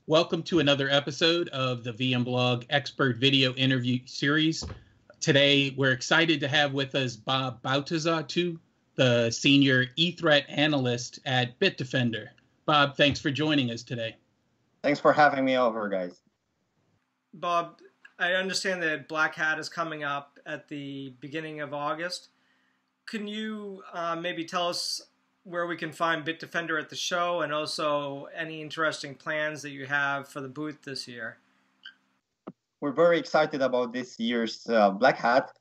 Welcome to another episode of the VMblog Expert Video Interview Series. Today, we're excited to have with us Bogdan Botezatu, the Senior E-Threat Analyst at Bitdefender. Bob, thanks for joining us today. Thanks for having me over, guys. Bob, I understand that Black Hat is coming up at the beginning of August. Can you maybe tell us where we can find Bitdefender at the show, and also any interesting plans that you have for the booth this year? We're very excited about this year's Black Hat.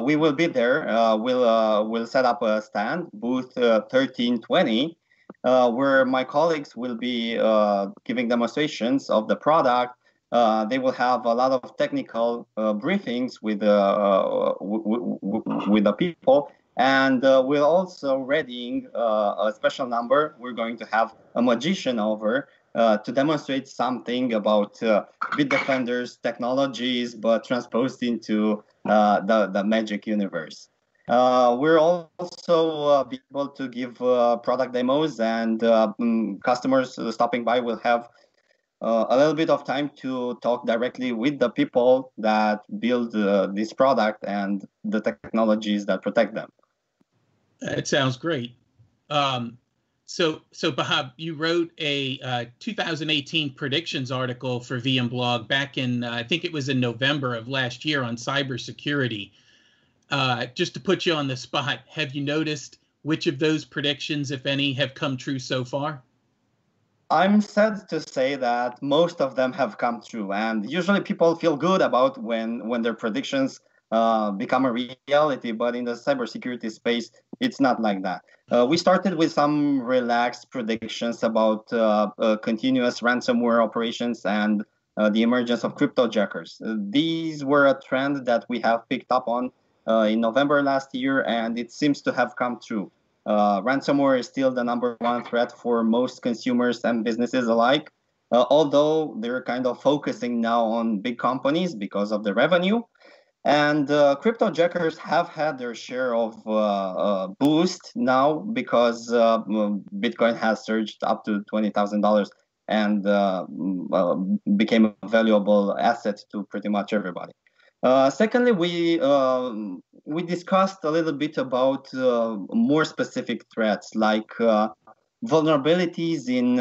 We will be there. We'll set up a stand, booth 1320, where my colleagues will be giving demonstrations of the product. They will have a lot of technical briefings with the people. And we're also readying a special number. We're going to have a magician over to demonstrate something about Bitdefender's technologies, but transposed into the magic universe. We're also be able to give product demos, and customers stopping by will have a little bit of time to talk directly with the people that build this product and the technologies that protect them. That sounds great. So Bob, you wrote a 2018 predictions article for VMblog back in, I think it was in November of last year, on cybersecurity. Just to put you on the spot, have you noticed which of those predictions, if any, have come true so far? I'm sad to say that most of them have come true, and usually people feel good about when their predictions become a reality, but in the cybersecurity space, it's not like that. We started with some relaxed predictions about continuous ransomware operations and the emergence of cryptojackers. These were a trend that we have picked up on in November last year, and it seems to have come true. Ransomware is still the #1 threat for most consumers and businesses alike, although they're kind of focusing now on big companies because of the revenue. And cryptojackers have had their share of boost now because Bitcoin has surged up to $20,000 and became a valuable asset to pretty much everybody. Secondly, we discussed a little bit about more specific threats, like vulnerabilities in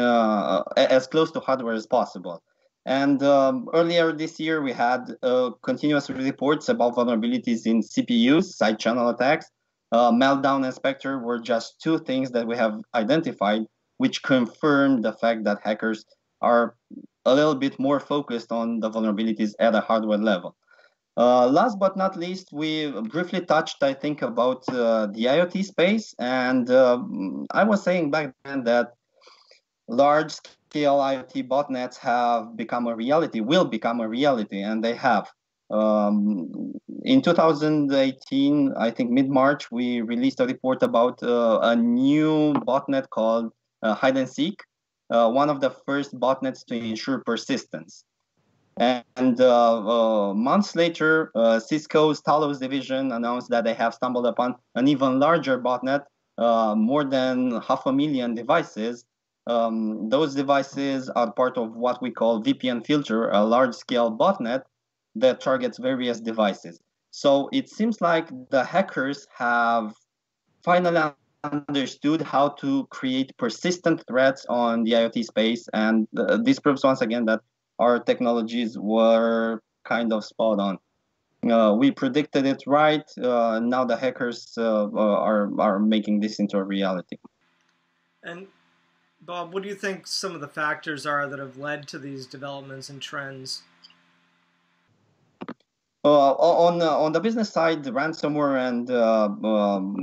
as close to hardware as possible. And earlier this year, we had continuous reports about vulnerabilities in CPUs, side channel attacks. Meltdown and Spectre were just two things that we have identified, which confirmed the fact that hackers are a little bit more focused on the vulnerabilities at a hardware level. Last but not least, we briefly touched, I think, about the IoT space. And I was saying back then that large-scale IoT botnets have become a reality, will become a reality, and they have. In 2018, I think mid-March, we released a report about a new botnet called Hide and Seek, one of the first botnets to ensure persistence. And months later, Cisco's Talos division announced that they have stumbled upon an even larger botnet, more than 500,000 devices. Those devices are part of what we call VPN filter, a large-scale botnet that targets various devices. So it seems like the hackers have finally understood how to create persistent threats on the IoT space, and this proves once again that our technologies were kind of spot on. We predicted it right. Now the hackers are making this into a reality. And Bob, what do you think some of the factors are that have led to these developments and trends? On the business side, the ransomware and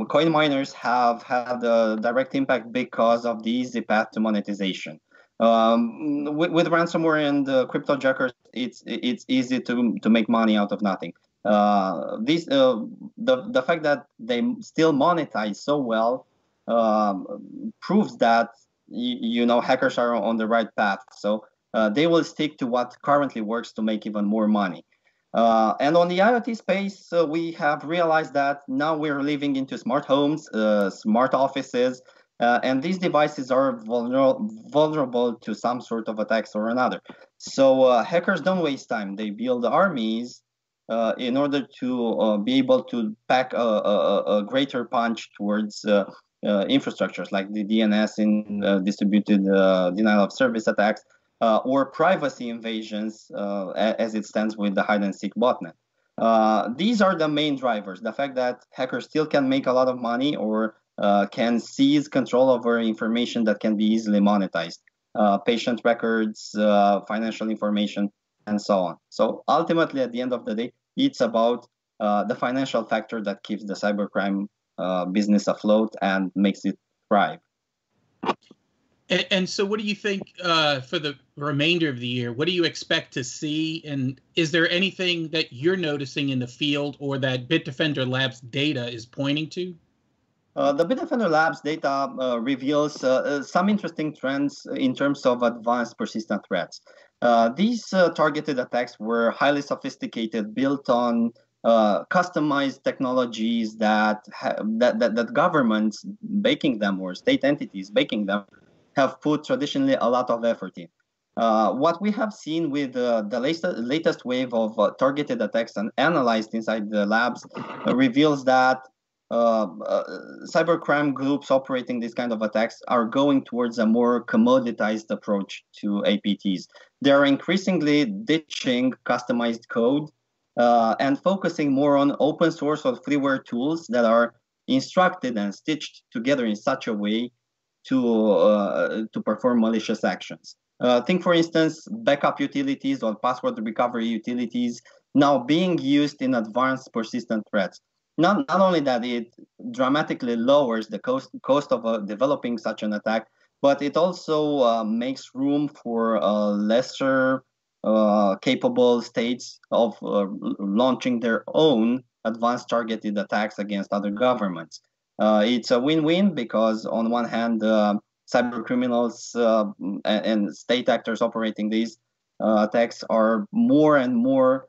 coin miners have had a direct impact because of the easy path to monetization. With ransomware and cryptojackers, it's easy to make money out of nothing. The fact that they still monetize so well proves that hackers are on the right path. So they will stick to what currently works to make even more money. And on the IoT space, we have realized that now we're living into smart homes, smart offices, And these devices are vulnerable to some sort of attacks or another. So hackers don't waste time. They build armies in order to be able to pack a greater punch towards infrastructures like the DNS in distributed denial of service attacks or privacy invasions as it stands with the hide and seek botnet. These are the main drivers. The fact that hackers still can make a lot of money or can seize control over information that can be easily monetized, patient records, financial information, and so on. So ultimately, at the end of the day, it's about the financial factor that keeps the cybercrime business afloat and makes it thrive. And so what do you think for the remainder of the year? What do you expect to see? And is there anything that you're noticing in the field or that Bitdefender Labs data is pointing to? The Bitdefender Labs data reveals some interesting trends in terms of advanced persistent threats. These targeted attacks were highly sophisticated, built on customized technologies that governments baking them or state entities baking them have put traditionally a lot of effort in. What we have seen with the latest wave of targeted attacks and analyzed inside the labs reveals that cybercrime groups operating these kind of attacks are going towards a more commoditized approach to APTs. They're increasingly ditching customized code and focusing more on open source or freeware tools that are instructed and stitched together in such a way to perform malicious actions. Think, for instance, backup utilities or password recovery utilities now being used in advanced persistent threats. Not only that, it dramatically lowers the cost of developing such an attack, but it also makes room for lesser capable states of launching their own advanced targeted attacks against other governments. It's a win-win because on one hand, cyber criminals and state actors operating these attacks are more and more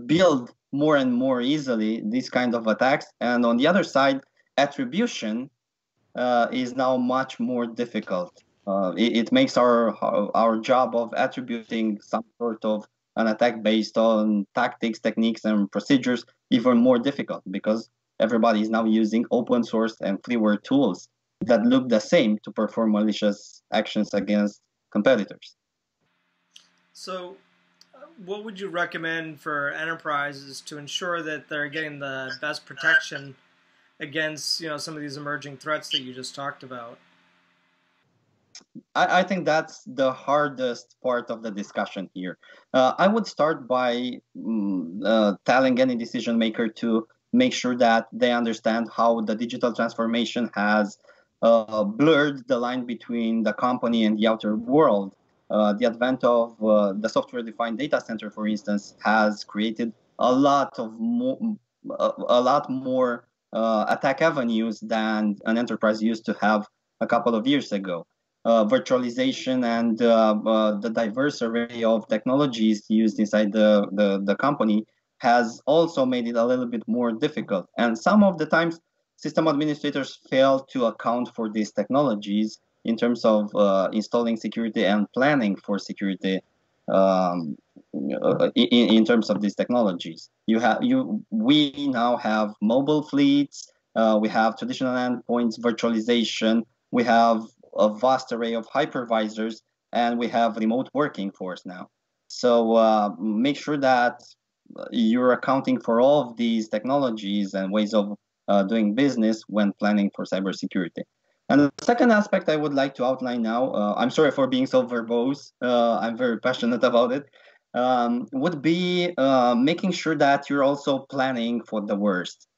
build more and more easily these kind of attacks, and on the other side, attribution is now much more difficult. It makes our job of attributing some sort of an attack based on tactics, techniques, and procedures even more difficult because everybody is now using open source and freeware tools that look the same to perform malicious actions against competitors. So, what would you recommend for enterprises to ensure that they're getting the best protection against, some of these emerging threats that you just talked about? I think that's the hardest part of the discussion here. I would start by telling any decision maker to make sure that they understand how the digital transformation has blurred the line between the company and the outer world. The advent of the software-defined data center, for instance, has created a lot more attack avenues than an enterprise used to have a couple of years ago. Virtualization and the diverse array of technologies used inside the company has also made it a little bit more difficult. And some of the times, system administrators fail to account for these technologies in terms of installing security and planning for security in terms of these technologies. We now have mobile fleets, we have traditional endpoints, virtualization, we have a vast array of hypervisors, and we have remote working force now. So make sure that you're accounting for all of these technologies and ways of doing business when planning for cybersecurity. And the second aspect I would like to outline now, I'm sorry for being so verbose, I'm very passionate about it, would be making sure that you're also planning for the worst.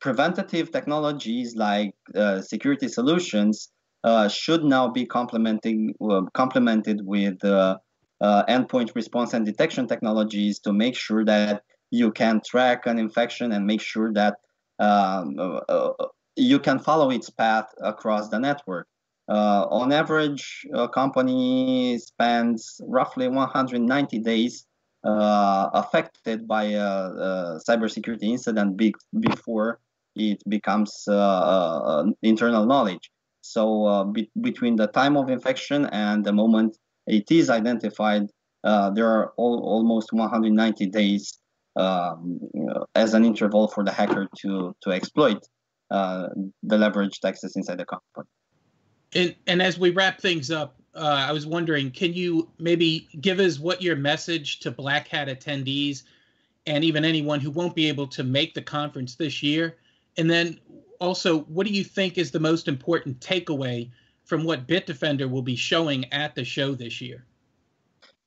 Preventative technologies like security solutions should now be complemented with endpoint response and detection technologies to make sure that you can track an infection and make sure that you can follow its path across the network. On average, a company spends roughly 190 days affected by a cybersecurity incident before it becomes internal knowledge. So between the time of infection and the moment it is identified, there are almost 190 days as an interval for the hacker to exploit the leveraged access inside the company. And as we wrap things up, I was wondering, can you maybe give us what your message to Black Hat attendees and even anyone who won't be able to make the conference this year? And then also, what do you think is the most important takeaway from what Bitdefender will be showing at the show this year?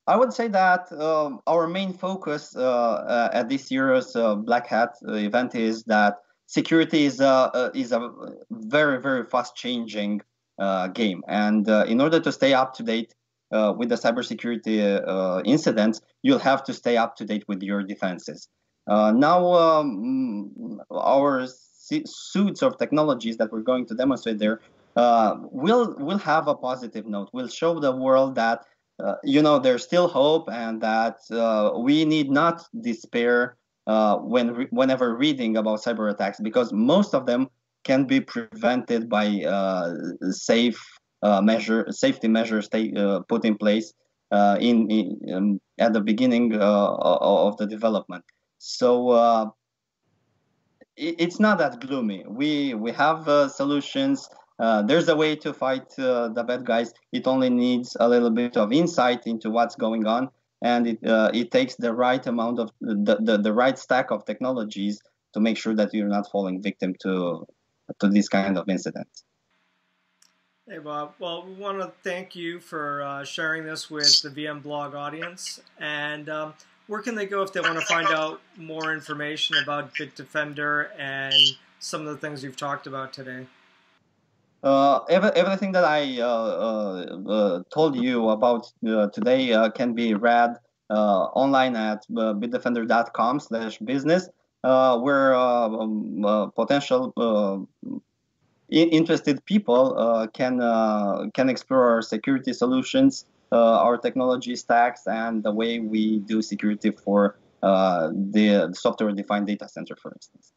I would say that our main focus at this year's Black Hat event is that security is a very, very fast changing game, and in order to stay up to date with the cybersecurity incidents, you'll have to stay up to date with your defenses. Now, our suites of technologies that we're going to demonstrate there will have a positive note. Will show the world that there's still hope, and that we need not despair whenever reading about cyber attacks, because most of them can be prevented by safety measures put in place at the beginning of the development. So it's not that gloomy. We have solutions. There's a way to fight the bad guys. It only needs a little bit of insight into what's going on, and it takes the right amount of the right stack of technologies to make sure that you're not falling victim to these kind of incidents. Hey, Bob. Well, we want to thank you for sharing this with the VMblog audience. And where can they go if they want to find out more information about Bitdefender and some of the things you've talked about today? Everything that I told you about today can be read online at bitdefender.com/business, where potential interested people can explore our security solutions, our technology stacks, and the way we do security for the software-defined data center, for instance.